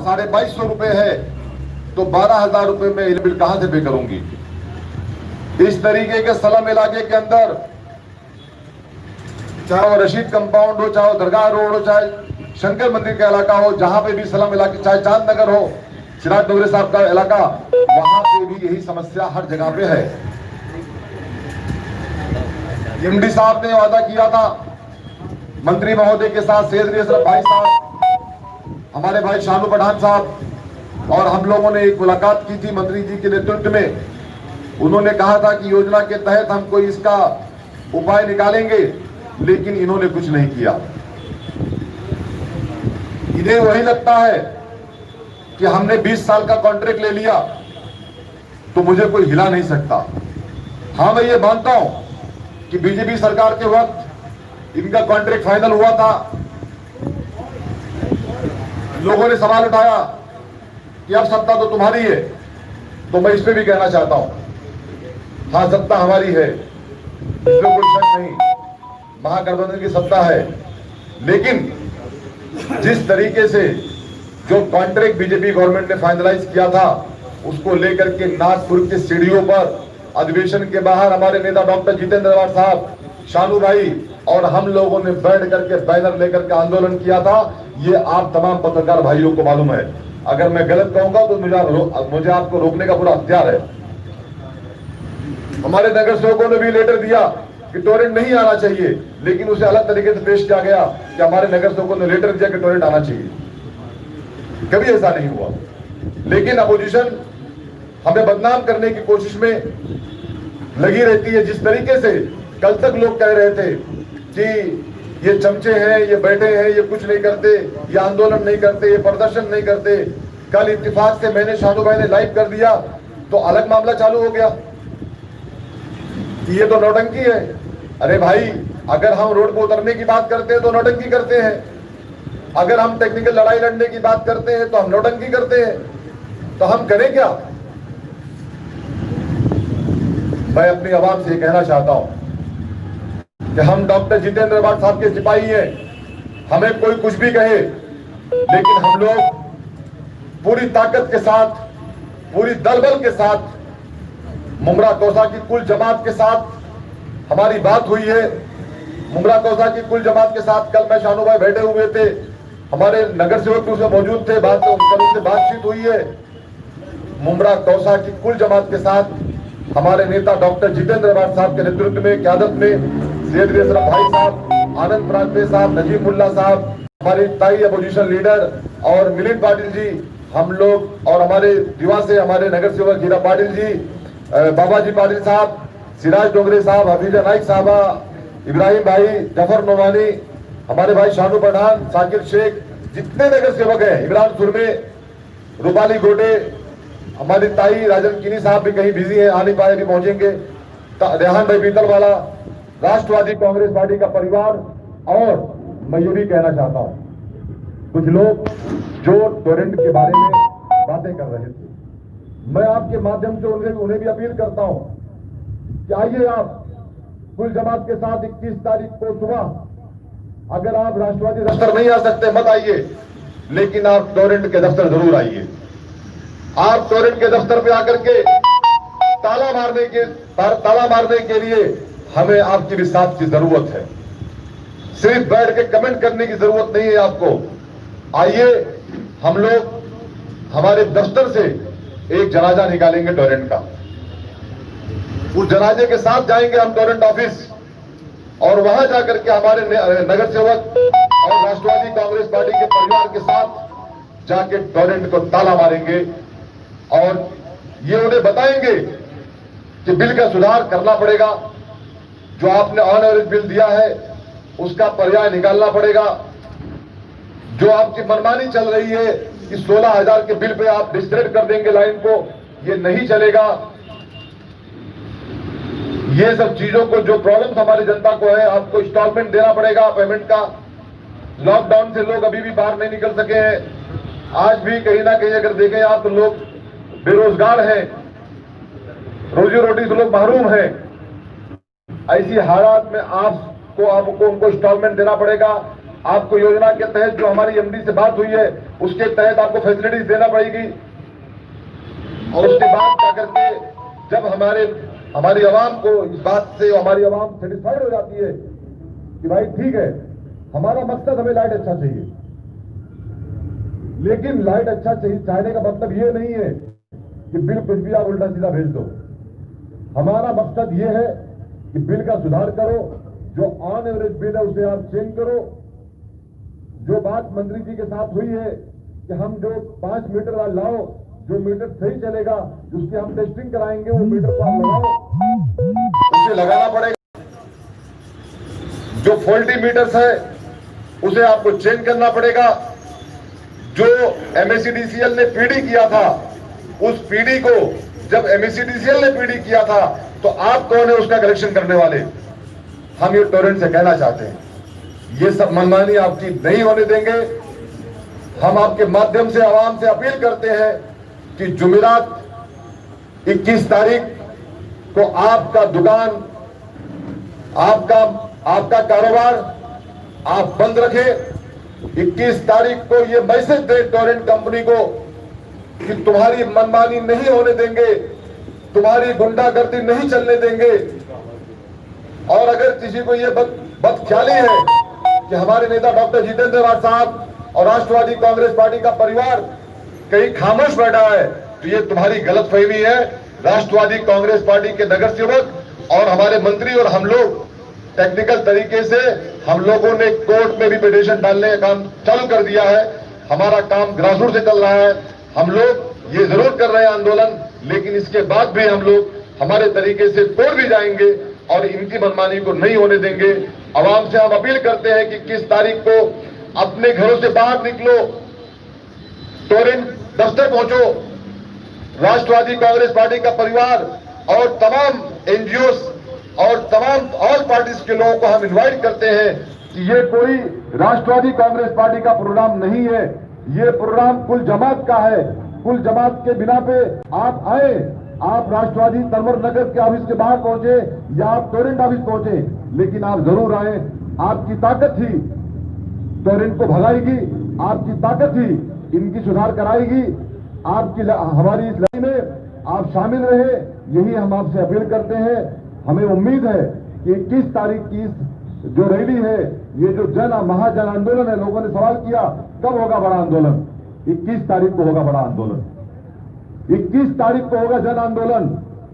2250 रुपए है तो 12,000 रुपए में बिल कहां से पे करूंगी। इस तरीके के सलम इलाके के अंदर, चाहे वो रशीद कंपाउंड हो, चाहे वो दरगाह रोड हो, चाहे शंकर मंदिर का इलाका हो, जहां पे भी सलम इलाके, चाहे चांद नगर हो, सिराज डोगरे साहब का इलाका, वहां पे भी यही समस्या हर जगह पे है। एमडी साहब ने वादा किया था मंत्री महोदय के साथ, सैयद अशरफ भाई साहब, हमारे भाई शानू पठान साहब और हम लोगों ने एक मुलाकात की थी मंत्री जी के नेतृत्व में। उन्होंने कहा था कि योजना के तहत हम कोई इसका उपाय निकालेंगे, लेकिन इन्होंने कुछ नहीं किया। इन्हें वही लगता है कि हमने 20 साल का कॉन्ट्रैक्ट ले लिया तो मुझे कोई हिला नहीं सकता। हाँ, मैं ये मानता हूं कि बीजेपी सरकार के वक्त इनका कॉन्ट्रैक्ट फाइनल हुआ था। लोगों ने सवाल उठाया कि अब सत्ता तो तुम्हारी है, तो मैं इस पे भी कहना चाहता हूं, हाँ सत्ता हमारी है, इसमें कोई शक नहीं, महागठबंधन की सत्ता है। लेकिन जिस तरीके से जो कॉन्ट्रैक्ट बीजेपी गवर्नमेंट ने फाइनलाइज किया था, उसको लेकर के नागपुर के सीढ़ियों पर अधिवेशन के बाहर हमारे नेता डॉक्टर जितेंद्र अवाड साहब, शानू भाई और हम लोगों ने बैठ करके बैनर लेकर के आंदोलन किया था। ये आप तमाम पत्रकार भाइयों को मालूम है। अगर मैं गलत कहूंगा तो मुझे आपको रोकने का पूरा अख्तियार है। हमारे नगर सेवकों ने भी लेटर दिया कि टोरेंट नहीं आना चाहिए, लेकिन उसे अलग तरीके से पेश किया गया कि हमारे नगर सेवकों ने लेटर दिया कि टोरेंट आना चाहिए। कभी ऐसा नहीं हुआ। लेकिन अपोजिशन हमें बदनाम करने की कोशिश में लगी रहती है। जिस तरीके से कल तक लोग कह रहे थे कि ये चमचे हैं, ये बैठे हैं, ये कुछ नहीं करते, ये आंदोलन नहीं करते, ये प्रदर्शन नहीं करते, कल इत्तेफाक से मैंने, शानू भाई ने लाइव कर दिया तो अलग मामला चालू हो गया कि ये तो नौटंकी है। अरे भाई, अगर हम रोड पर उतरने की बात करते हैं तो नौटंकी करते हैं, अगर हम टेक्निकल लड़ाई लड़ने की बात करते हैं तो हम नौटंकी करते हैं, तो हम करें क्या। मैं अपनी आवाम से कहना चाहता हूं कि हम डॉक्टर जितेंद्र अवाड साहब के सिपाही हैं। हमें कोई कुछ भी कहे, लेकिन हम लोग पूरी ताकत के साथ, पूरी दलबल के साथ, मुमरा कौसा की कुल जमात के साथ हमारी बात हुई है। मुमरा कौसा की कुल जमात के साथ कल मैं, शानू भाई बैठे हुए थे, हमारे नगर सेवक उसमें मौजूद थे, उनसे बातचीत हुई है। मुमरा कौसा की कुल जमात के साथ हमारे नेता डॉक्टर जितेंद्र अवाड साहब के नेतृत्व में, क़यादत में, सैयद अशरफ भाई साहब, आनंद प्रांते साहब, नजीब मुल्ला साहब, हमारे ताई अपोजिशन लीडर और मिलिंद पाटिल जी, हम लोग और हमारे दिवा से हमारे नगर सेवक हीरा पाटिल जी, बाबा जी पाटिल साहब, सिराज डोगरे साहब, हफीजा नाइक साहबा, इब्राहिम भाई, जफर नोमानी, हमारे भाई शानू पठान, साकिर शेख, जितने नगर सेवक हैं, इमरान सुरमे, रूपाली गोटे, हमारी ताई राजन किनी साहब भी कहीं बिजी है, आ नहीं पाए, भी पहुंचेंगे, रेहान भाई पीतल वाला, राष्ट्रवादी कांग्रेस पार्टी का परिवार। और मैं ये भी कहना चाहता हूं, कुछ लोग जो टोरेंट के बारे में बातें कर रहे थे, मैं आपके माध्यम से उन्हें भी अपील करता हूं कि आइए आप कुल जमात के साथ 21 तारीख को सुबह, अगर आप राष्ट्रवादी दफ्तर नहीं आ सकते मत आइए, लेकिन आप टोरेंट के दफ्तर जरूर आइए। आप टोरेंट के दफ्तर पे आकर के ताला मारने के लिए हमें आपकी भी साथ की जरूरत है। सिर्फ बैठ के कमेंट करने की जरूरत नहीं है आपको। आइए, हम लोग हमारे दफ्तर से एक जनाजा निकालेंगे टोरेंट का। उस जनाजे के साथ जाएंगे हम टोरेंट ऑफिस, और वहां जाकर के हमारे नगर सेवक और राष्ट्रवादी कांग्रेस पार्टी के परिवार के साथ जाके टोरेंट को ताला मारेंगे और ये उन्हें बताएंगे कि बिल का सुधार करना पड़ेगा। जो आपने ऑन एवरेज बिल दिया है उसका पर्याय निकालना पड़ेगा। जो आपकी मनमानी चल रही है कि 16,000 के बिल पे आप डिस्ट्रेक्ट कर देंगे लाइन को, ये नहीं चलेगा। ये सब चीजों को, जो प्रॉब्लम्स हमारी जनता को है, आपको इंस्टॉलमेंट देना पड़ेगा पेमेंट का। लॉकडाउन से लोग अभी भी बाहर नहीं निकल सके हैं। आज भी कहीं ना कहीं अगर देखें आप तो लोग बेरोजगार हैं, रोजी रोटी से लोग महरूम हैं। ऐसी हालात में आपको उनको इंस्टॉलमेंट देना पड़ेगा। आपको योजना के तहत जो हमारी एमडी से बात हुई है उसके तहत आपको फैसिलिटीज देना पड़ेगी। और उसके बाद जाकर के जब हमारी आवाम को इस बात से हमारी आवाम सेटिस्फाइड हो जाती है कि भाई ठीक है, हमारा मकसद हमें लाइट अच्छा चाहिए, लेकिन लाइट अच्छा चाहिए चाहने का मतलब ये नहीं है कि बिल कुछ भी आप उल्टा सीधा भेज दो। हमारा मकसद ये है कि बिल का सुधार करो, जो ऑन एवरेज बिल है उसे आप चेंज करो। जो बात मंत्री जी के साथ हुई है कि हम जो 5 मीटर वाला लाओ, जो मीटर सही चलेगा उसकी हम टेस्टिंग कराएंगे, वो मीटर को आप लगाओ, उसे लगाना पड़ेगा। जो फॉल्टी मीटर्स है उसे आपको चेंज करना पड़ेगा। जो एमएससीडीसीएल ने पीडी किया था, उस पीडी को जब एमएससीडीसीएल ने पीडी किया था तो आप कौन है उसका कलेक्शन करने वाले? हम ये टोरेंट से कहना चाहते हैं, ये सब मनमानी आपकी नहीं होने देंगे। हम आपके माध्यम से आवाम से अपील करते हैं कि जुमेरात 21 तारीख को आपका दुकान, आपका कारोबार आप बंद रखें। 21 तारीख को ये मैसेज दे टोरेंट कंपनी को कि तुम्हारी मनमानी नहीं होने देंगे, तुम्हारी गुंडागर्दी नहीं चलने देंगे। और अगर किसी को ये बदख्याली है कि हमारे नेता डॉक्टर जितेंद्र रावत साहब और राष्ट्रवादी कांग्रेस पार्टी का परिवार कहीं खामोश बैठा है, तो ये तुम्हारी गलतफहमी है। राष्ट्रवादी कांग्रेस पार्टी के नगर सेवक और हमारे मंत्री और हम लोग टेक्निकल तरीके से हम लोगों ने कोर्ट में भी पिटीशन डालने का काम चालू कर दिया है। हमारा काम ग्रासरूट से चल रहा है। हम लोग ये जरूर कर रहे हैं आंदोलन, लेकिन इसके बाद भी हम लोग हमारे तरीके से तोड़ भी जाएंगे और इनकी मनमानी को नहीं होने देंगे। आवाम से हम अपील करते हैं कि 21 तारीख को अपने घरों से बाहर निकलो, टोरेंट दफ्तर पहुंचो। राष्ट्रवादी कांग्रेस पार्टी का परिवार और तमाम एनजीओ और तमाम ऑल पार्टीज के लोगों को हम इनवाइट करते हैं कि ये कोई राष्ट्रवादी कांग्रेस पार्टी का प्रोग्राम नहीं है, ये प्रोग्राम कुल जमात का है। कुल जमात के बिना पे आप आए, आप राष्ट्रवादी तनवर नगर के ऑफिस के बाहर पहुंचे या आप टोरेंट ऑफिस पहुंचे, लेकिन आप जरूर आए। आपकी ताकत ही टोरेंट को भगाएगी, आपकी ताकत ही इनकी सुधार कराएगी। आपकी हमारी इस लड़ाई में आप शामिल रहे, यही हम आपसे अपील करते हैं। हमें उम्मीद है कि 21 तारीख की जो रैली है, ये जो महाजन आंदोलन है, लोगों ने सवाल किया कब होगा बड़ा आंदोलन? 21 तारीख को होगा बड़ा आंदोलन। 21 तारीख को होगा जन आंदोलन।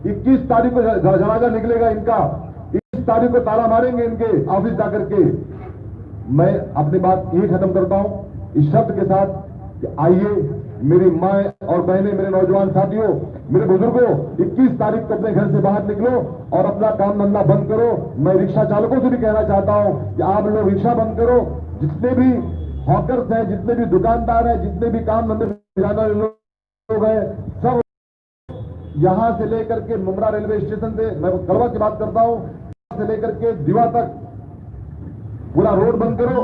21 तारीख को जनाजा निकलेगा इनका। 21 तारीख को ताला मारेंगे इनके ऑफिस जाकर के। मैं अपनी बात यही खत्म करता हूं इस शब्द के साथ कि आइए मेरी माँ और बहनें, मेरे नौजवान साथियों, मेरे बुजुर्गों, 21 तारीख को अपने घर से बाहर निकलो और अपना काम धंधा बंद करो। मैं रिक्शा चालकों से भी कहना चाहता हूं कि आप लोग रिक्शा बंद करो। जितने भी हॉकर्स हैं, जितने भी दुकानदार हैं, जितने भी काम धंधे लोग हैं, सब यहां से लेकर के मुमरा रेलवे स्टेशन से, मैं गढ़वा की बात करता हूं, से लेकर के दीवा तक पूरा रोड बंद करो,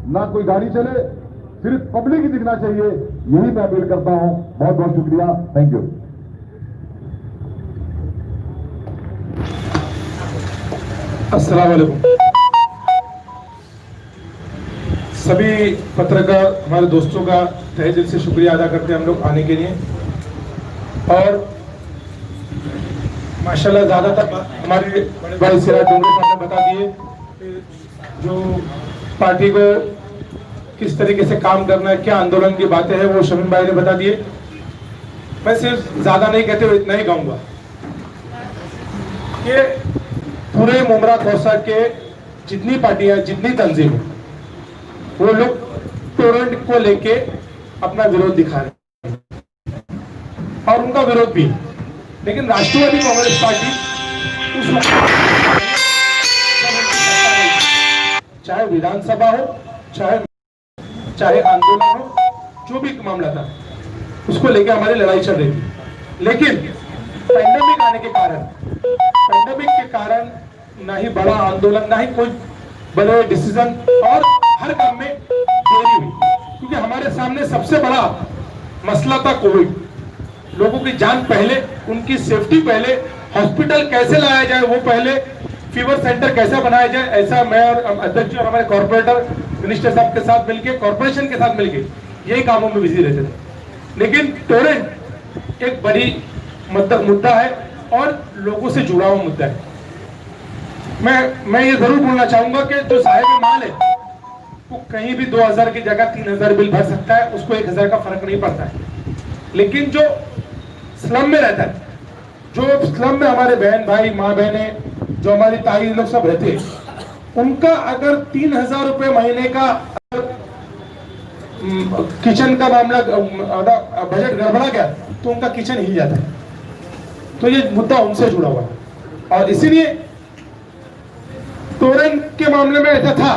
ना कोई गाड़ी चले, सिर्फ पब्लिक ही दिखना चाहिए। यही मैं अपील करता हूं। बहुत बहुत शुक्रिया, थैंक यू। अस्सलाम वालेकुम। सभी पत्रकार हमारे दोस्तों का तहे दिल से शुक्रिया अदा करते हैं हम लोग आने के लिए। और माशाल्लाह ज़्यादातर हमारे बड़े भाई सिराज डोंगरे साहब ने बता दिए जो पार्टी को किस तरीके से काम करना है, क्या आंदोलन की बातें हैं, वो शमीम भाई ने बता दिए। मैं सिर्फ ज्यादा नहीं कहते हुए इतना ही कहूंगा कि पूरे मुमरा खौसा के जितनी पार्टियां, जितनी तंजीमें, वो लोग टोरेंट को लेके अपना विरोध दिखा रहे हैं और उनका विरोध भी। लेकिन राष्ट्रवादी कांग्रेस पार्टी उस चाहे विधानसभा हो, चाहे आंदोलन हो, जो भी मामला था, उसको लेके हमारी लड़ाई चल रही थी। लेकिन पैंडेमिक आने के कारण, पैंडेमिक के कारण ना ही बड़ा आंदोलन, ना ही कोई बड़े डिसीजन, और हर काम में देरी हुई, क्योंकि हमारे सामने सबसे बड़ा मसला था कोविड। लोगों की जान पहले, उनकी सेफ्टी पहले, हॉस्पिटल कैसे लाया जाए वो पहले, फीवर सेंटर कैसा बनाया जाए, ऐसा मैं और अध्यक्ष जी और हमारे कॉर्पोरेटर मिनिस्टर साहब के साथ मिलकर, कॉर्पोरेशन के साथ मिलकर यही कामों में बिजी रहते थे। लेकिन टोरेंट एक बड़ी मुद्दा है और लोगों से जुड़ा हुआ मुद्दा है। मैं ये जरूर बोलना चाहूंगा कि जो साहिब माल है वो कहीं भी 2000 की जगह 3000 बिल भर सकता है, उसको 1000 का फर्क नहीं पड़ता है। लेकिन जो स्लम में रहता है, जो स्लम में हमारे बहन भाई माँ बहने, जो हमारी ताई लोग सब रहते हैं, उनका अगर 3000 रुपए महीने का किचन का मामला बजट गड़बड़ा गया तो उनका किचन हिल जाता है। तो ये मुद्दा उनसे जुड़ा हुआ है और इसीलिए टोरेंट के मामले में ऐसा था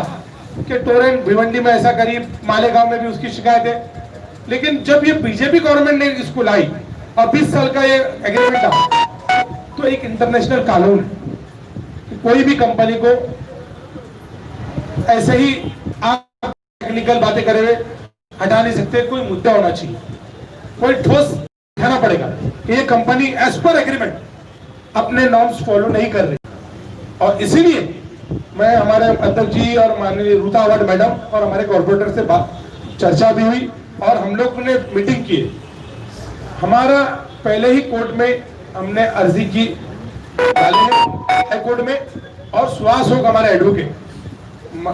कि टोरेंट भिवंडी में ऐसा करीब मालेगांव में भी उसकी शिकायत है। लेकिन जब ये बीजेपी गवर्नमेंट ने इसको लाई और 20 साल का ये एग्रीमेंट था, तो एक इंटरनेशनल कानून है, कोई भी कंपनी को ऐसे ही आप टेक्निकल बातें करे हुए हटा नहीं सकते, कोई मुद्दा होना चाहिए, कोई ठोस दिखाना पड़ेगा कि ये कंपनी एज पर एग्रीमेंट अपने नॉर्म्स फॉलो नहीं कर रही। और इसीलिए मैं हमारे अध्यक्ष जी और माननीय रूता अवार्ड मैडम और हमारे कॉर्पोरेटर से चर्चा भी हुई और हम लोग ने मीटिंग की। हमारा पहले ही कोर्ट में हमने अर्जी की हाई कोर्ट में, और सुहास होगा हमारे एडवोकेट,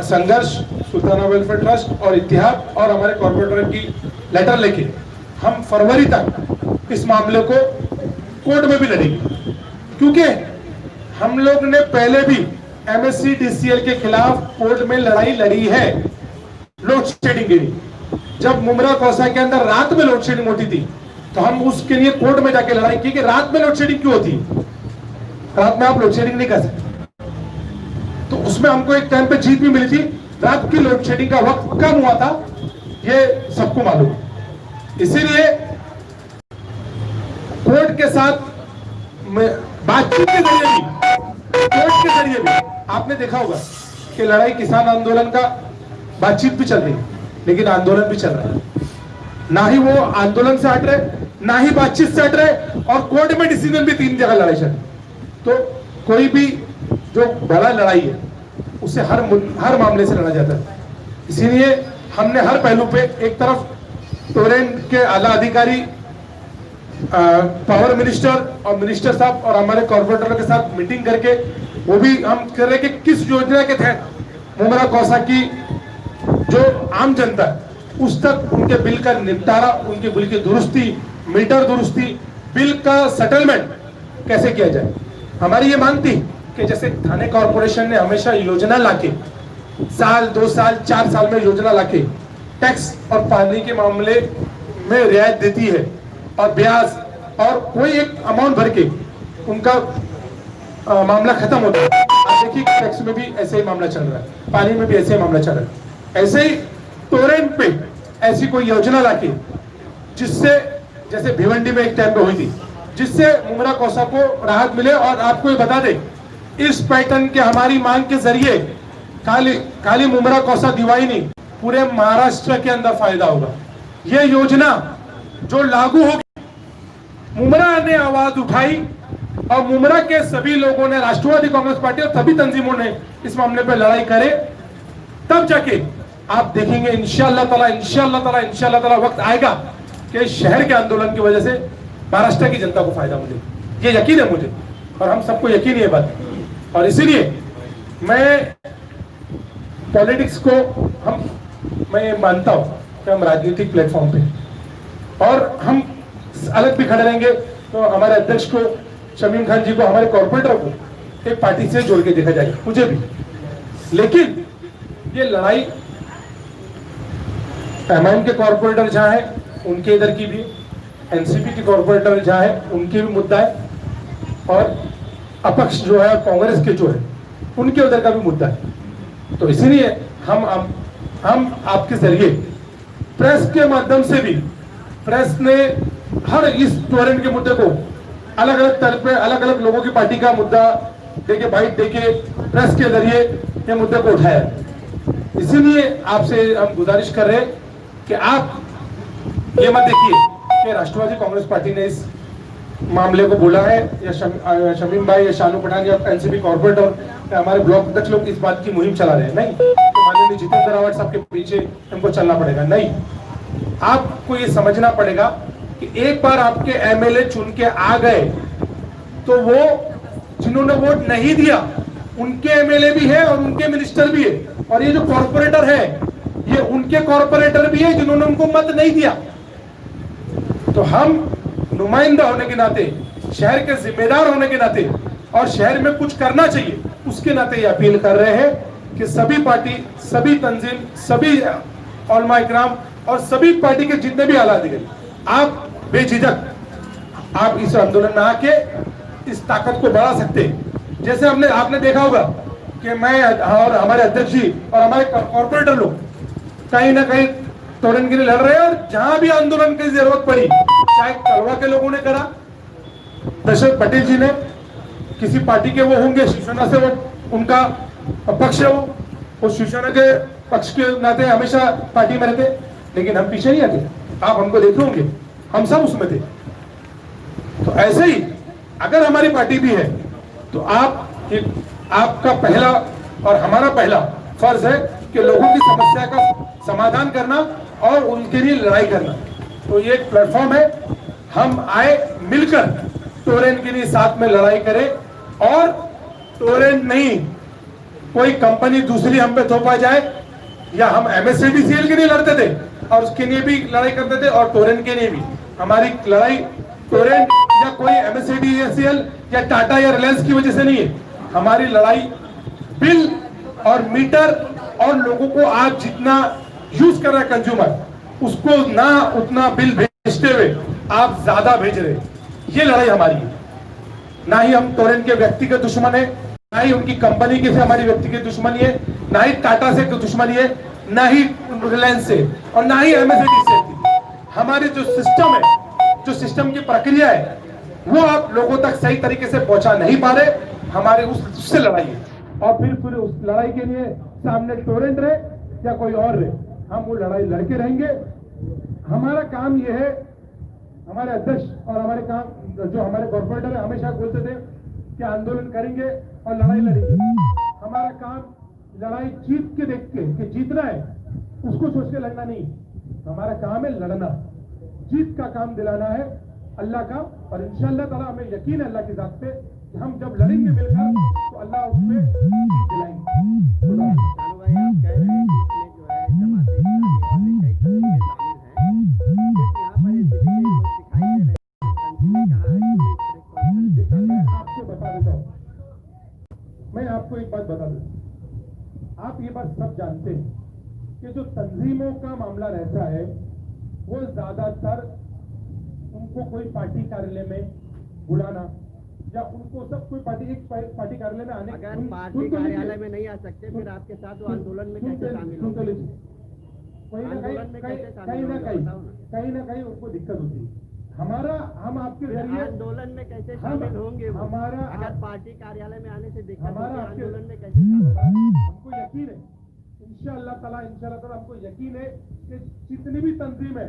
संघर्ष, सुल्ताना वेलफेयर ट्रस्ट और इतिहाद और हमारे कॉर्पोरेटर की लेटर लेके हम फरवरी तक इस मामले को कोर्ट में भी लड़ेंगे। क्योंकि हम लोग ने पहले भी एमएससी डीसीएल के खिलाफ कोर्ट में लड़ाई लड़ी है लोड शेडिंग के लिए। जब मुमरा कौसा के अंदर रात में लोड शेडिंग होती थी तो हम उसके लिए कोर्ट में जाके लड़ाई की कि रात में लोड शेडिंग क्यों होती है, रात में आप लोड शेडिंग नहीं कर सकते। तो उसमें हमको एक टाइम पे जीत भी मिली थी, रात की लोड शेडिंग का वक्त कम हुआ था, ये सबको मालूम। इसीलिए कोर्ट के साथ बातचीत के जरिए भी, कोर्ट के जरिए भी आपने देखा होगा कि लड़ाई किसान आंदोलन का बातचीत भी चल रही है, लेकिन आंदोलन भी चल रहा है। ना ही वो आंदोलन से हट रहे, ना ही बातचीत से हट रहे, और कोर्ट में डिसीजन भी 3 जगह लड़ाई चल रही। तो कोई भी जो बड़ा लड़ाई है उससे हर मामले से लड़ा जाता है। इसीलिए हमने हर पहलू पे, एक तरफ टोरेंट के आला अधिकारी, पावर मिनिस्टर और मिनिस्टर साहब और हमारे कॉर्पोरेटर के साथ मीटिंग करके वो भी हम कर रहे कि किस योजना के तहत मुमरा कौसा की जो आम जनता है उस तक उनके बिल का निपटारा, उनके बिल की दुरुस्ती, मीटर दुरुस्ती, बिल का सेटलमेंट कैसे किया जाए। हमारी ये मांग थी कि जैसे थाने कॉर्पोरेशन ने हमेशा योजना लाके साल 2 साल 4 साल में योजना लाके टैक्स और पानी के मामले में रियायत देती है और ब्याज और कोई एक अमाउंट भर के उनका मामला खत्म होता है। आप देखिए टैक्स में भी ऐसे ही मामला चल रहा है, पानी में भी ऐसे ही मामला चल रहा है। ऐसे ही टोरेंट पे ऐसी कोई योजना लाके जिससे, जैसे भिवंडी में एक टाइम पे हुई थी, जिससे मुमरा कौसा को राहत मिले। और आपको ये बता दें, इस पैटर्न के हमारी मांग के जरिए खाली मुमरा कौसा दिवाई नहीं, पूरे महाराष्ट्र के अंदर फायदा होगा। ये योजना जो लागू होगी, मुमरा ने आवाज उठाई और मुमरा के सभी लोगों ने, राष्ट्रवादी कांग्रेस पार्टी और सभी तंजीमों ने इस मामले पर लड़ाई करे, तब जाके आप देखेंगे इंशाअल्लाह ताला वक्त आएगा कि शहर के आंदोलन की वजह से महाराष्ट्र की जनता को फायदा मिलेगा। ये यकीन है मुझे और हम सबको यकीन है बात। और इसीलिए मैं पॉलिटिक्स को मैं मानता हूं कि हम राजनीतिक प्लेटफॉर्म पे, और हम अलग भी खड़े रहेंगे। तो हमारे अध्यक्ष को, शमीम खान जी को, हमारे कॉर्पोरेटर को एक पार्टी से जोड़ के देखा जाएगा, मुझे भी। लेकिन ये लड़ाई एमआईएम के कॉर्पोरेटर जहां है उनके इधर की भी, एनसीपी के कॉर्पोरेटर जहां है उनके भी मुद्दा है, और अपक्ष जो है कांग्रेस के जो है उनके उधर का भी मुद्दा है। तो इसीलिए हम आपके जरिए प्रेस के माध्यम से भी, प्रेस ने हर इस टोरेंट के मुद्दे को अलग अलग तरह पे, अलग अलग लोगों की पार्टी का मुद्दा देके, बाइट देके, प्रेस के जरिए ये मुद्दे को उठाया। इसीलिए आपसे हम गुजारिश कर रहे हैं कि आप ये मत देखिए कि राष्ट्रवादी कांग्रेस पार्टी ने इस मामले को बोला है, या शमीम भाई या शानू पठान या एनसीपी कॉर्पोरेट और हमारे ब्लॉक अध्यक्ष लोग इस बात की मुहिम चला रहे हैं, नहीं तो माननीय जितेंद्र रावत साहब के पीछे हमको चलना पड़ेगा, नहीं। आपको ये समझना पड़ेगा कि एक बार आपके एमएलए चुन के आ गए तो वो जिन्होंने वोट नहीं दिया उनके एमएलए भी है और उनके मिनिस्टर भी है, और ये जो कॉर्पोरेटर है ये उनके कॉर्पोरेटर भी है जिन्होंने उनको मत नहीं दिया। तो हम नुमाइंदा होने के नाते, शहर के जिम्मेदार होने के नाते और शहर में कुछ करना चाहिए उसके नाते ये अपील कर रहे हैं कि सभी पार्टी, सभी तंजीम, सभी उलमा इकराम और सभी पार्टी के जितने भी आला अधिकारी, आप बेझिझक आप इस आंदोलन में आके इस ताकत को बढ़ा सकते हैं। जैसे आपने देखा होगा कि मैं और हमारे अध्यक्ष जी और हमारे कॉर्पोरेटर लोग कहीं ना कहीं तोरण के लिए लड़ रहे हैं, और जहां भी आंदोलन की जरूरत पड़ी, चाहे कलवा के लोगों ने करा, दशरथ पटेल जी ने, किसी पार्टी के वो होंगे शिवसेना से, वो उनका पक्ष है, वो शिवसेना के पक्ष के नाते हमेशा पार्टी में रहते, लेकिन हम पीछे नहीं आते। आप हमको देखे होंगे, हम सब उसमें थे। तो ऐसे ही अगर हमारी पार्टी भी है तो आपका पहला और हमारा पहला फर्ज है कि लोगों की समस्या का समाधान करना और उनके लिए लड़ाई करना। तो ये एक प्लेटफॉर्म है, हम आए मिलकर टोरेंट के लिए साथ में लड़ाई करें, और टोरेंट नहीं कोई कंपनी दूसरी हम पे थोपा जाए, या हम MSCDCL के लिए लड़ते थे और उसके लिए भी लड़ाई करते थे और टोरेंट के लिए भी। हमारी लड़ाई टोरेंट या कोई MSCDCL या टाटा या रिलायंस की वजह से नहीं है, हमारी लड़ाई बिल और मीटर और लोगों को आज जितना यूज कर रहा है कंज्यूमर, उसको ना उतना बिल भेजते हुए आप ज्यादा भेज रहे, ये लड़ाई हमारी है। ना ही हम टोरेंट के व्यक्तिगत दुश्मन है, ना ही उनकी कंपनी के से हमारी व्यक्तिगत दुश्मनी है, ना ही टाटा से दुश्मनी है, ना ही रिलायंस से, और ना ही MSCDCL से। हमारे जो सिस्टम है, जो सिस्टम की प्रक्रिया है, वो आप लोगों तक सही तरीके से पहुंचा नहीं पा रहे, हमारे उससे लड़ाई है। और फिर उस लड़ाई के लिए सामने टोरेंट रहे या कोई और रहे, हम वो लड़ाई लड़के रहेंगे। हमारा काम ये है, हमारे अध्यक्ष और हमारे काम जो हमारे कॉर्पोरेटर है हमेशा बोलते थे कि आंदोलन करेंगे और लड़ाई लड़ेंगे। हमारा काम लड़ाई जीत के देख के कि जीतना है उसको सोच के लड़ना नहीं, हमारा काम है लड़ना, जीत का काम दिलाना है अल्लाह का। और इंशाअल्लाह ताला हमें यकीन है अल्लाह की जात पे कि हम जब लड़ेंगे मिलकर तो अल्लाह उसमें जीत दिलाएंगे। शानू भाई, आप कह रहे हैं कि इसमें जो है जमातें इस्लामी और कई तंजीमें शामिल हैं, सिर्फ यहाँ पर एनसीपी के लोग दिखाई दे रहे हैं। तंजीमें कहाँ है? मैं आपको बता देता हूँ, मैं आपको एक बात बता दूं, आप ये बात सब जानते हैं कि जो तंजीमों का मामला रहता है वो ज्यादातर उनको कोई पार्टी कार्यालय में बुलाना या उनको सब कोई पार्टी कार्यालय में आने, अगर पार्टी कार्यालय में नहीं आ सकते फिर आपके साथ वो आंदोलन में कैसे शामिल होंगे? कहीं ना कहीं उनको दिक्कत होती है। हम आपके जरिए आंदोलन में कैसे शामिल होंगे? हमारा अगर पार्टी कार्यालय में आने से दिक्कत हमारा होगी, आंदोलन में कैसे शामिल होंगे? हमको यकीन है इंशाअल्लाह ताला हमको यकीन है कि जितनी भी तंजीम है,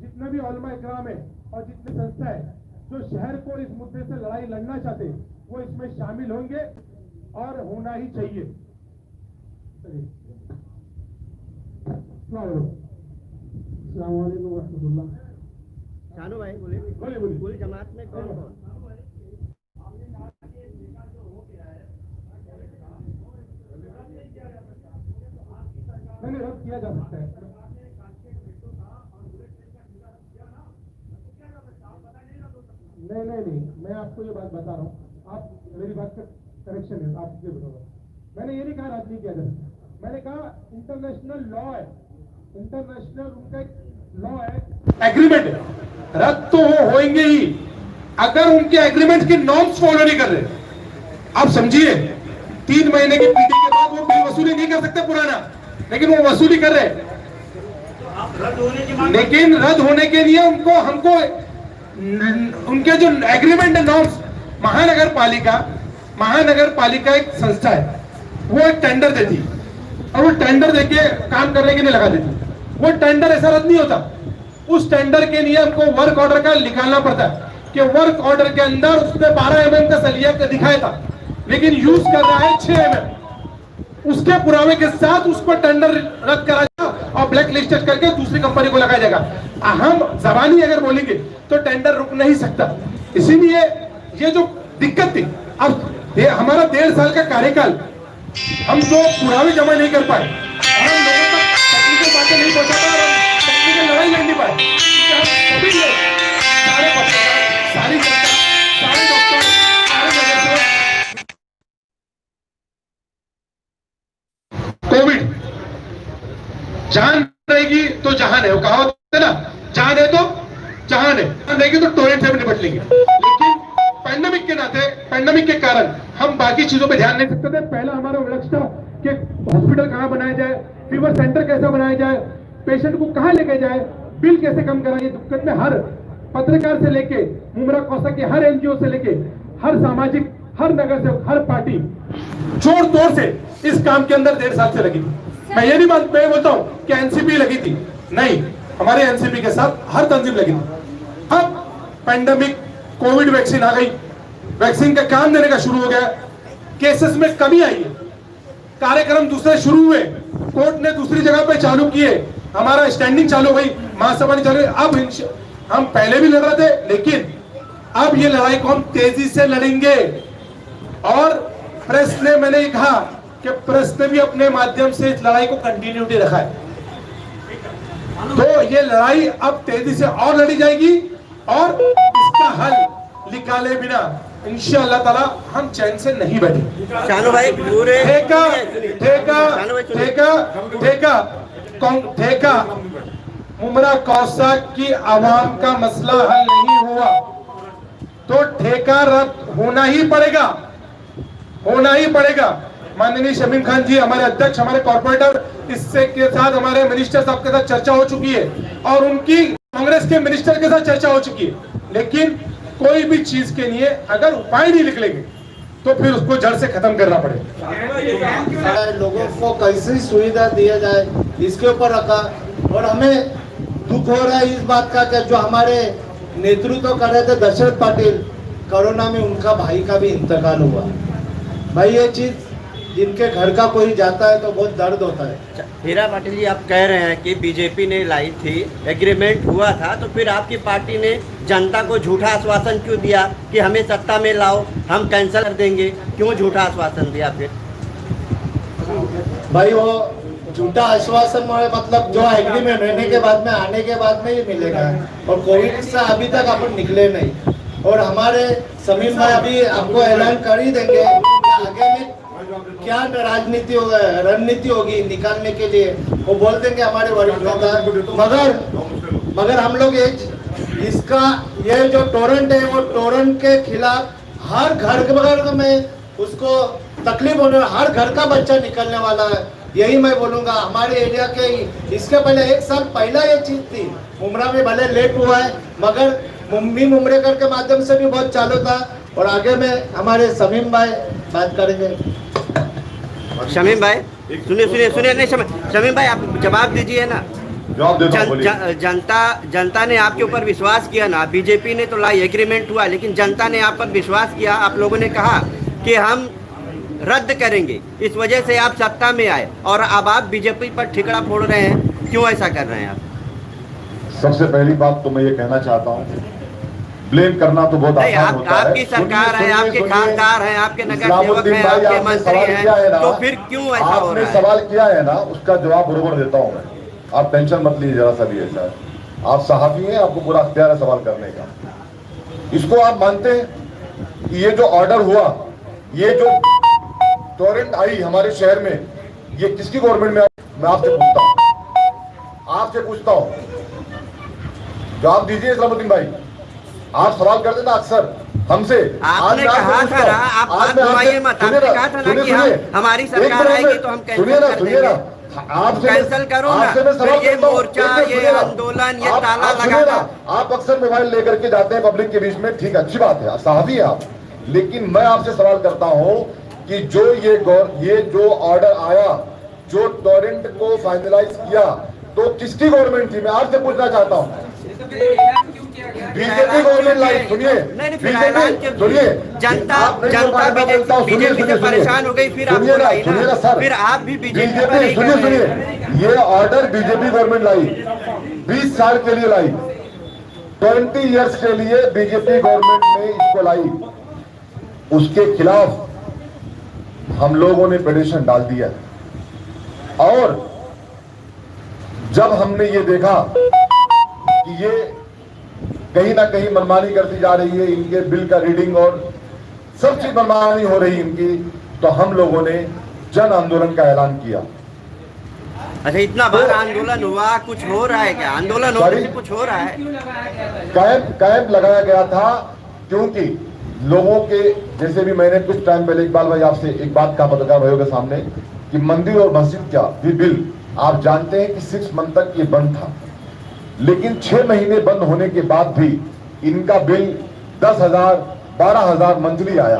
जितना भी उलमा इकराम है और जितनी संस्था है जो शहर को इस मुद्दे से लड़ाई लड़ना चाहते वो इसमें शामिल होंगे और होना ही चाहिए। अस्सलाम वालेकुम रहमतुल्लाह। शानू भाई बोलिए, पूरी जमात में कौन कौन? नहीं रद्द किया जा सकता है। नहीं, मैं आपको ये बात बता रहा हूँ, आप मेरी बात का करेक्शन है, आप ये बताओ। मैंने ये नहीं कहा रद्द नहीं किया जा सकता, मैंने कहा इंटरनेशनल लॉ है, इंटरनेशनल उनका एक लॉ है, एग्रीमेंट है, रद्द तो वो होंगे ही अगर उनके एग्रीमेंट की नॉर्म्स फॉलो नहीं कर रहे। आप समझिए 3 महीने की पीटी के बाद वो बिल वसूली नहीं कर सकते पुराना, लेकिन वो वसूली कर रहे हैं। लेकिन रद्द होने के लिए हमको उनके जो एग्रीमेंट है नॉर्म्स, महानगर पालिका एक संस्था है, वो एक टेंडर देती और वो टेंडर देके काम करने के लिए लगा देती। वो टेंडर ऐसा रद्द नहीं होता, उस टेंडर के लिए हमको वर्क ऑर्डर का निकालना पड़ता है। कि वर्क ऑर्डर के अंदर उसने 12 mm का सलिया का दिखाया था, लेकिन यूज कर रहा है 6 mm। उसके पुरावे के साथ उस पर टेंडर रद्द करा जाएगा और ब्लैक लिस्टेड करके दूसरी कंपनी को लगाया जाएगा। हम जबानी अगर बोलेंगे तो टेंडर रुक नहीं सकता। इसीलिए ये जो दिक्कत थी, अब हमारा 1.5 साल का कार्यकाल हम जो पुरावे जमा नहीं कर पाए, हम लोगों तक टेक्निकल बातें नहीं पहुंचा पाए और टेक्निकल लड़ाई लड़ नहीं पाए। हम सभी लोग, सारे पत्रकार, सारी जनता, सारे डॉक्टर, सारे नगरसेवक, कोविड जान रहेगी तो जहान है, वो कहा होता है ना, जान है तो जहान है, जान रहेगी तो टोरेंट से भी निपट लेंगे। लेकिन पैंडेमिक के नाते, पैंडेमिक के कारण हम बाकी चीजों पे ध्यान नहीं सकते थे। पहला हमारा लक्ष्य था कि हॉस्पिटल कहां बनाया जाए, फीवर सेंटर कैसे बनाया जाए, पेशेंट को कहां लेके जाए, बिल कैसे कम कराए। दिक्कत में हर पत्रकार से लेके मुमरा कौसा के हर एनजीओ से लेके हर सामाजिक, हर नगर से, हर पार्टी जोर तोड़ से इस काम के अंदर 1.5 साल से लगी थी। मैं ये नहीं मैं बोलता हूं कि एनसीपी लगी थी, नहीं, हमारे एनसीपी के साथ हर तंजीम लगी थी। अब पैंडेमिक कोविड वैक्सीन आ गई, वैक्सीन का काम देने का शुरू हो गया, केसेस में कमी आई है, कार्यक्रम दूसरे शुरू हुए, कोर्ट ने दूसरी जगह पे चालू किए, हमारा स्टैंडिंग चालू हो गई, महासभा ने चालू। अब हम पहले भी लड़ रहे थे, लेकिन अब ये लड़ाई को हम तेजी से लड़ेंगे। और प्रेस ने, मैंने कहा कि प्रेस ने भी अपने माध्यम से इस लड़ाई को कंटिन्यूटी रखा है, तो ये लड़ाई अब तेजी से और लड़ी जाएगी और इसका हल निकाले बिना इंशाअल्लाह ताला हम चैन से नहीं बैठे। शानू भाई पूरे ठेका मुमरा कौसा की आवाम का मसला हल नहीं हुआ तो ठेका रद्द होना ही पड़ेगा, होना ही पड़ेगा। माननीय शमीम खान जी हमारे अध्यक्ष, हमारे कॉर्पोरेटर, इससे के साथ हमारे मिनिस्टर साहब के साथ चर्चा हो चुकी है और उनकी कांग्रेस के मिनिस्टर के साथ चर्चा हो चुकी है। लेकिन कोई भी चीज के लिए अगर उपाय नहीं निकलेंगे तो फिर उसको जड़ से खत्म करना पड़ेगा। लोगों को कैसी सुविधा दिया जाए इसके ऊपर रखा। और हमें दुख हो रहा है इस बात का कि जो हमारे नेतृत्व कर रहे थे दशरथ पाटिल, कोरोना में उनका भाई का भी इंतकाल हुआ। भाई ये चीज जिनके घर का कोई जाता है तो बहुत दर्द होता है। हीरा पाटिल जी, आप कह रहे हैं कि बीजेपी ने लाई थी, एग्रीमेंट हुआ था, तो फिर आपकी पार्टी ने जनता को झूठा आश्वासन क्यों दिया कि हमें सत्ता में लाओ, हम कैंसिल कर देंगे? क्यों झूठा आश्वासन दिया फिर? भाई वो झूठा आश्वासन मतलब जो एग्रीमेंट रहने के बाद में, आने के बाद में ही मिलेगा। और कोविड से अभी तक अपन निकले नहीं। और हमारे समीम भाई अभी आपको ऐलान कर ही देंगे आगे में क्या राजनीति होगा, रणनीति होगी निकालने के लिए, वो बोल देंगे हमारे वरिष्ठ नेता। मगर हम लोग इसका ये जो टोरेंट है वो टोरेंट के खिलाफ हर घर में उसको तकलीफ होने, हर घर का बच्चा निकलने वाला है, यही मैं बोलूंगा। हमारे एरिया के इसके पहले 1 साल पहला ये चीज थी, मुमरा में भले लेट हुआ है मगर मुम्मी मुमरेकर के माध्यम से भी बहुत चालू था। और आगे में हमारे समीम भाई बात करेंगे। शमीम भाई सुनिए नहीं, शमीम भाई आप जवाब दीजिए ना। जवाब देता हूं। जनता ने आपके ऊपर विश्वास किया ना, बीजेपी ने तो लाई, एग्रीमेंट हुआ, लेकिन जनता ने आप पर विश्वास किया। आप लोगों ने कहा कि हम रद्द करेंगे, इस वजह से आप सत्ता में आए और अब आप बीजेपी पर ठिकरा फोड़ रहे हैं। क्यों ऐसा कर रहे हैं आप? सबसे पहली बात तो मैं ये कहना चाहता हूँ, ब्लेम करना तो बहुत आसान होता है। आपकी सरकार है, आपके खासदार हैं, आपके नगर सेवक हैं, आपके मंत्री हैं, तो फिर क्यों ऐसा हो रहा है? आपने सवाल किया है ना, उसका जवाब बरोबर देता हूँ मैं। आप टेंशन मत लीजिए जरा सा भी ऐसा है। आप सहाफी हैं, आपको पूरा अख्तियार है सवाल करने का। इसको आप मानते हैं कि ये जो ऑर्डर हुआ, ये जो टोरेंट आई हमारे शहर में, ये किसकी गवर्नमेंट में? मैं आपसे पूछता हूँ, जवाब दीजिए इस्लामुद्दीन भाई। आप सवाल करते ना अक्सर हमसे। आपने कहा था ना, आप घुमाइए मत, आपने कहा था ना कि हम हमारी सरकार आएगी तो हम कैंसिल कर देंगे। आपसे कैंसिल करो ना, फिर ये मोर्चा, ये आंदोलन, ये ताला लगाना। आप अक्सर मोबाइल लेकर के जाते हैं पब्लिक के बीच में, ठीक, अच्छी बात है, सहाफी है आप। लेकिन मैं आपसे सवाल करता हूं कि जो ये जो ऑर्डर आया, जो टोरेंट को फाइनलाइज किया, तो किसकी गवर्नमेंट थी? मैं आपसे पूछना चाहता हूं। बीजेपी गवर्नमेंट लाई, सुनिए, नहीं फिर ऐलान क्यों सुनिए, जनता बीजेपी से परेशान हो गई, फिर आपको लाई ना, फिर आप भी बीजेपी पर ही सुनिए कर रहे सुनिए, हैं। ये ऑर्डर बीजेपी गवर्नमेंट लाई, 20 साल के लिए लाई, 20 इयर्स के लिए बीजेपी गवर्नमेंट ने इसको लाई। उसके खिलाफ हम लोगों ने पिटीशन डाल दिया और जब हमने ये देखा कि ये कहीं ना कहीं मनमानी करती जा रही है, इनके बिल का रीडिंग और सब चीज मनमानी हो रही इनकी, तो हम लोगों ने जन आंदोलन का ऐलान किया। अच्छा, इतना बड़ा आंदोलन हुआ, कुछ हो रहा है क्या? आंदोलन होने से कुछ हो रहा है? कैंप लगाया गया था क्योंकि लोगों के, जैसे भी मैंने कुछ टाइम पहले इकबाल भाई आपसे एक बात का पत्रकार भाइयों के सामने कि मंदिर और मस्जिद क्या भी बिल आप जानते हैं कि 6 मंथ तक ये बंद था, लेकिन 6 महीने बंद होने के बाद भी इनका बिल 10,000 12,000 मंथली आया।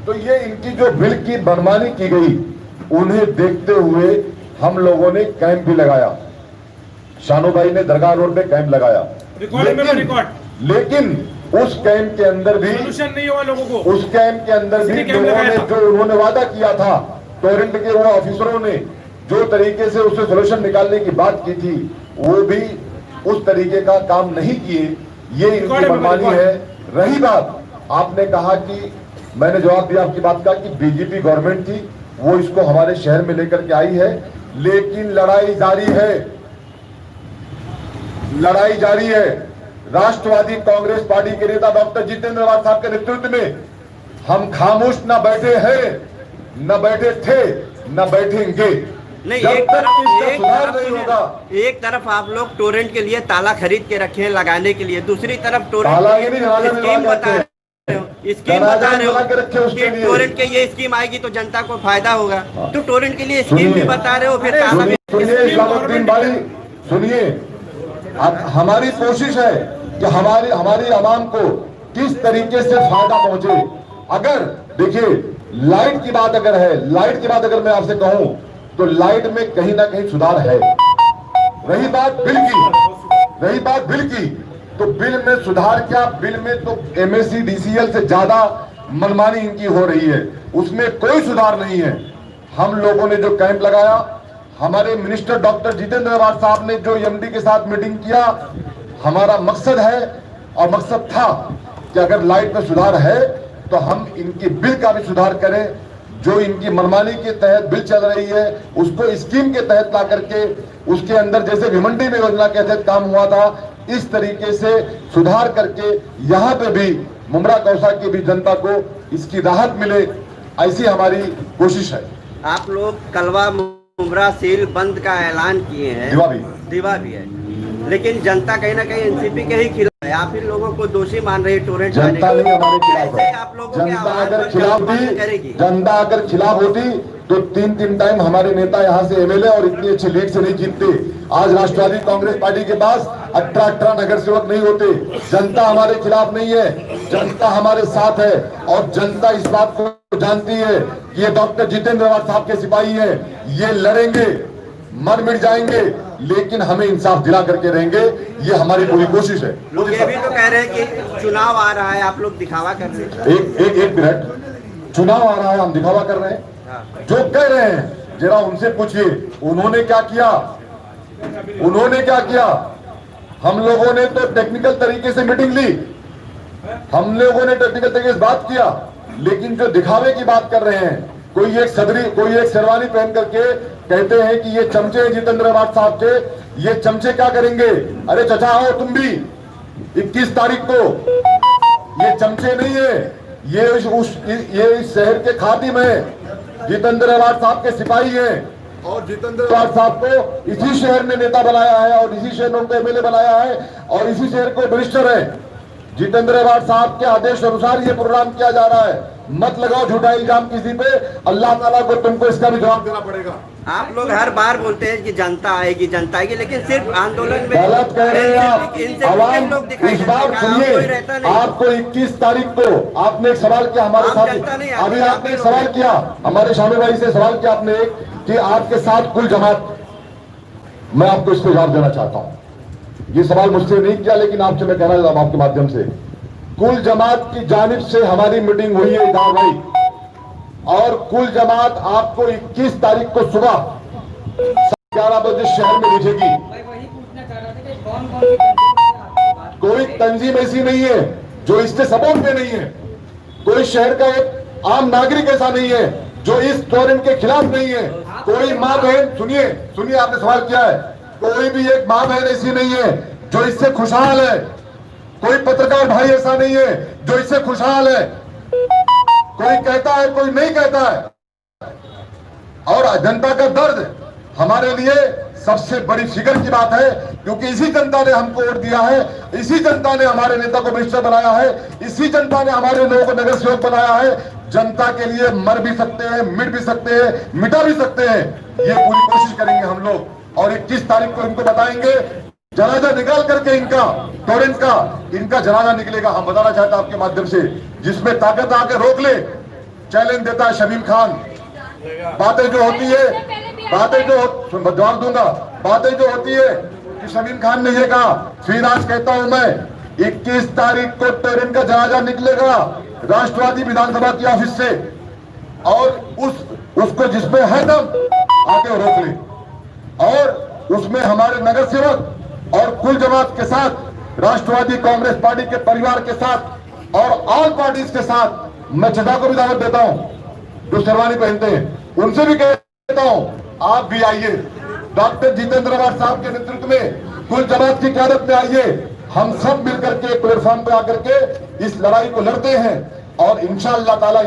तो ये इनकी जो बिल की मनमानी की गई, उन्हें देखते हुए हम लोगों ने कैंप भी लगाया। शानू भाई ने दरगाह रोड पे कैंप लगाया, लेकिन उस कैंप के अंदर भी सोल्यूशन नहीं हुआ लोगों को। उस कैंप के अंदर भी लोगों ने जो उन्होंने वादा किया था, टोरेंट के वो ऑफिसरों ने जो तरीके से उससे सोल्यूशन निकालने की बात की थी, वो भी उस तरीके का काम नहीं किए। ये इनकी मनमानी है। रही बात, आपने कहा कि मैंने जवाब दिया आपकी बात का कि बीजेपी गवर्नमेंट थी, वो इसको हमारे शहर में लेकर के आई है, लेकिन लड़ाई जारी है, लड़ाई जारी है। राष्ट्रवादी कांग्रेस पार्टी के नेता डॉक्टर जितेंद्र आवाड साहब के नेतृत्व में हम खामोश न बैठे हैं, न बैठे थे, न बैठेंगे। नहीं, जब एक तक इसका तरफ सुधार नहीं होगा। एक तरफ आप लोग टोरेंट के लिए ताला खरीद के रखे हैं लगाने के लिए, दूसरी तरफ टोरेंट ताला ये नहीं, जनाजा में स्कीम लगा बता के रहे हो, स्कीम जनाजा बता में रहे हो लगा के रखे उसके कि लिए। टोरेंट के ये स्कीम आएगी तो जनता को फायदा होगा, तो टोरेंट के लिए स्कीम सुनिए, भी बता रहे हो, फिर ताला भी। सुनिए इस्लामुद्दीन भाई, सुनिए, हमारी कोशिश है कि हमारी आवाम को किस तरीके से फायदा पहुंचे। अगर देखिए लाइट की बात अगर है, लाइट की बात अगर मैं आपसे कहूं तो लाइट में कहीं ना कहीं सुधार है। रही बात बिल की, तो बिल में सुधार क्या, बिल में तो एमएससी डीसीएल से ज्यादा मनमानी इनकी हो रही है, उसमें कोई सुधार नहीं है। हम लोगों ने जो कैंप लगाया, हमारे मिनिस्टर डॉक्टर जितेंद्र आवाड साहब ने जो एमडी के साथ मीटिंग किया, हमारा मकसद है और मकसद था कि अगर लाइट में सुधार है तो हम इनकी बिल का भी सुधार करें। जो इनकी मनमानी के तहत बिल चल रही है उसको स्कीम के तहत ला करके उसके अंदर, जैसे भिमंडी में योजना के तहत काम हुआ था, इस तरीके से सुधार करके यहाँ पे भी मुमरा कौसा की भी जनता को इसकी राहत मिले, ऐसी हमारी कोशिश है। आप लोग कलवा मुमरा सील बंद का ऐलान किए हैं, दीवा भी है, लेकिन जनता कहीं ना कहीं एनसीपी के ही खिलाफ है। आप इन लोगों को दोषी मान रहे हैं टोरेंट जाने जनता नहीं हमारे खिलाफ है। आप लोगों के जनता आवाज अगर पर खिलाफ कार्रवाई करेगी। थी, जनता अगर खिलाफ होती तो 3 टाइम हमारे नेता यहाँ से एमएलए और इतनी अच्छी लीड से नहीं जीतते। आज राष्ट्रवादी कांग्रेस पार्टी के पास 18 नगर सेवक नहीं होते। जनता हमारे खिलाफ नहीं है, जनता हमारे साथ है और जनता इस बात को जानती है कि ये डॉक्टर जितेंद्र आवाड साहब के सिपाही हैं, ये लड़ेंगे, मर मिट जाएंगे, लेकिन हमें इंसाफ दिला करके रहेंगे। ये हमारी पूरी कोशिश है। लोग ये भी तो कह रहे हैं कि चुनाव आ रहा है, आप लोग दिखावा कर रहे हैं। एक मिनट, चुनाव आ रहा है, हम दिखावा कर रहे हैं? जो कह रहे हैं जरा उनसे पूछिए, उन्होंने क्या किया? हम लोगों ने तो टेक्निकल तरीके से मीटिंग ली, हम लोगों ने टेक्निकल तरीके से बात किया, लेकिन जो दिखावे की बात कर रहे हैं, कोई एक सदरी, कोई एक शेरवानी पहन करके कहते हैं कि ये चमचे हैं जितेंद्र आवाड साहब के, ये चमचे क्या करेंगे? अरे चचा आओ तुम भी 21 तारीख को। ये चमचे नहीं है, ये इस शहर के खादिम है, जितेंद्र आवाड साहब के सिपाही हैं और जितेंद्र आवाड साहब को इसी शहर में नेता बनाया है और इसी शहर में उनको एमएलए बनाया है और इसी शहर को मिनिस्टर है। जितेंद्र आवाड साहब के आदेश अनुसार ये प्रोग्राम किया जा रहा है। मत लगाओ झूठा इल्जाम किसी पे, अल्लाह ताला को तुमको इसका भी जवाब देना पड़ेगा। आप लोग हर बार बोलते हैं कि जनता आएगी, लेकिन सिर्फ आंदोलन में गलत कह रहे हैं आप। आवाम लोग दिखाई इस बार सुनिए, आपको 21 तारीख को आपने एक सवाल किया हमारे साथ, अभी आपने एक सवाल किया हमारे शानू भाई से, सवाल किया आपने एक कि आपके साथ कुल जमात, मैं आपको इसको जवाब देना चाहता हूँ। ये सवाल मुझसे नहीं किया, लेकिन आपसे मैं कहना चाहता हूं आपके माध्यम से, कुल जमात की जानिब से हमारी मीटिंग हुई है इधार भाई, और कुल जमात आपको 21 तारीख को सुबह 11 बजे शहर में भेजेगी। कोई तंजीम ऐसी नहीं है जो इससे सपोर्ट में नहीं है, कोई शहर का एक आम नागरिक ऐसा नहीं है जो इस टोरेंट के खिलाफ नहीं है। कोई माँ बहन, सुनिए सुनिए, आपने सवाल किया है, कोई भी एक माँ बहन ऐसी नहीं है जो इससे खुशहाल है, कोई पत्रकार भाई ऐसा नहीं है जो इससे खुशहाल है। कोई कहता है, कोई नहीं कहता है। और जनता का दर्द हमारे लिए सबसे बड़ी फिक्र की बात है, क्योंकि इसी जनता ने हमको वोट दिया है, इसी जनता ने हमारे नेता को मिनिस्टर बनाया है, इसी जनता ने हमारे लोगों को नगर सेवक बनाया है। जनता के लिए मर भी सकते हैं, मिट भी सकते हैं, मिटा भी सकते हैं, ये पूरी कोशिश करेंगे हम लोग। और 21 तारीख को इनको बताएंगे, जनाजा निकाल करके इनका टोरेंट का इनका जनाजा निकलेगा। हम बताना चाहते हैं आपके माध्यम से, जिसमें ताकत आके रोक ले, चैलेंज देता है शमीम खान। बातें जो होती है, बातें जो जवाब दूंगा, बातें जो होती है कि शमीम खान ने ये कहा, फिर आज कहता हूं मैं, 21 तारीख को टोरेंट का जनाजा निकलेगा राष्ट्रवादी विधानसभा की ऑफिस से, और उसको जिसमें है दम आके रोक ले। और उसमें हमारे नगर सेवक और कुल जमात के साथ, राष्ट्रवादी कांग्रेस पार्टी के परिवार के साथ और ऑल पार्टीज के साथ मैं चड्ढा को भी दावत देता हूं, जो शेरवानी पहनते हैं, उनसे भी कहता हूं आप भी आइए। डॉक्टर जितेंद्र अवाड साहब के नेतृत्व में कुल जमात की क़यादत में आइए। हम सब मिलकर के प्लेटफॉर्म पे आकर के इस लड़ाई को लड़ते हैं, और इंशाअल्लाह ताला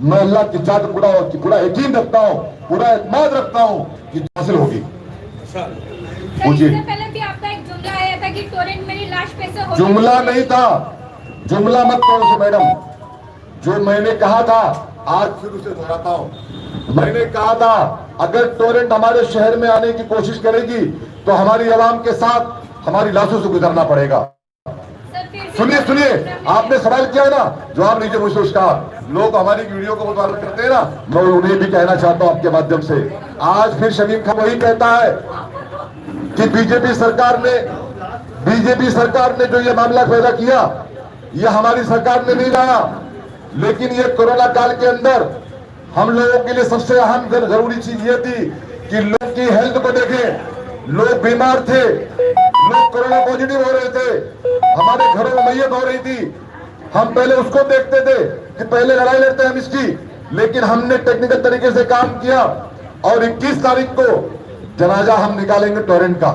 मैं अल्लाह की जात पूरा यकीन रखता हूँ, पूरा एतमाद रखता हूँ कि हासिल होगी। इससे पहले भी आपका एक जुमला आया था कि टोरेंट मेरी लाश पे से हो। जुमला नहीं था, जुमला मत कहो उसे मैडम। जो मैंने कहा था, आज फिर उसे दोहराता हूँ। मैंने कहा था, अगर टोरेंट हमारे शहर में आने की कोशिश करेगी तो हमारी आवाम के साथ हमारी लाशों से गुजरना पड़ेगा। सुनिए सुनिए, आपने सवाल किया ना, जवाब लीजिए मुझसे उसका। लोग हमारी वीडियो को मुताबिक करते हैं ना, मैं उन्हें भी कहना चाहता हूं आपके माध्यम से, आज फिर शमीम खान वही कहता है कि बीजेपी सरकार ने जो ये मामला पैदा किया, ये हमारी सरकार ने नहीं लाया, लेकिन ये कोरोना काल के अंदर हम लोगों के लिए सबसे अहम जरूरी चीज ये थी कि लोग की हेल्थ को देखें। लोग बीमार थे, लोग कोरोना पॉजिटिव हो रहे थे, हमारे घरों में मैयत हो रही थी। हम पहले उसको देखते थे कि पहले लड़ाई लड़ते हैं हम इसकी, लेकिन हमने टेक्निकल तरीके से काम किया, और 21 तारीख को जनाजा हम निकालेंगे टोरेंट का।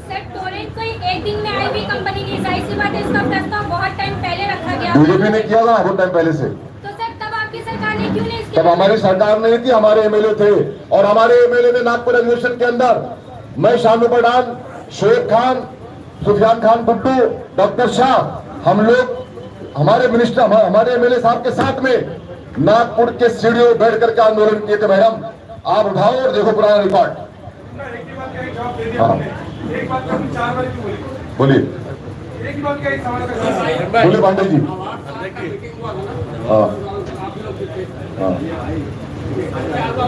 सर, टोरेंट कोई एक दिन में आई हुई कंपनी नहीं, जाहिर सी बात है इसका प्रस्ताव बहुत टाइम पहले रखा गया। बीजेपी ने किया था बहुत टाइम पहले से। तो सर, तब आपकी सरकार ने क्यों नहीं इसकी? तब हमारी सरकार नहीं थी, हमारे एमएलए थे, और हमारे एमएलए ने नागपुर अधिवेशन के अंदर, मैं शानू पठान, शोएब खान, सुफियान खान बुट्टू, डॉक्टर शाह, हम लोग हमारे मिनिस्टर, हमारे एमएलए साहब के साथ में नागपुर के सीढ़ियों में बैठ करके आंदोलन किए थे। मैडम, आप उठाओ और देखो पुराना रिकॉर्ड। हाँ, बोलिए बोलिए पांडे जी। हाँ हाँ,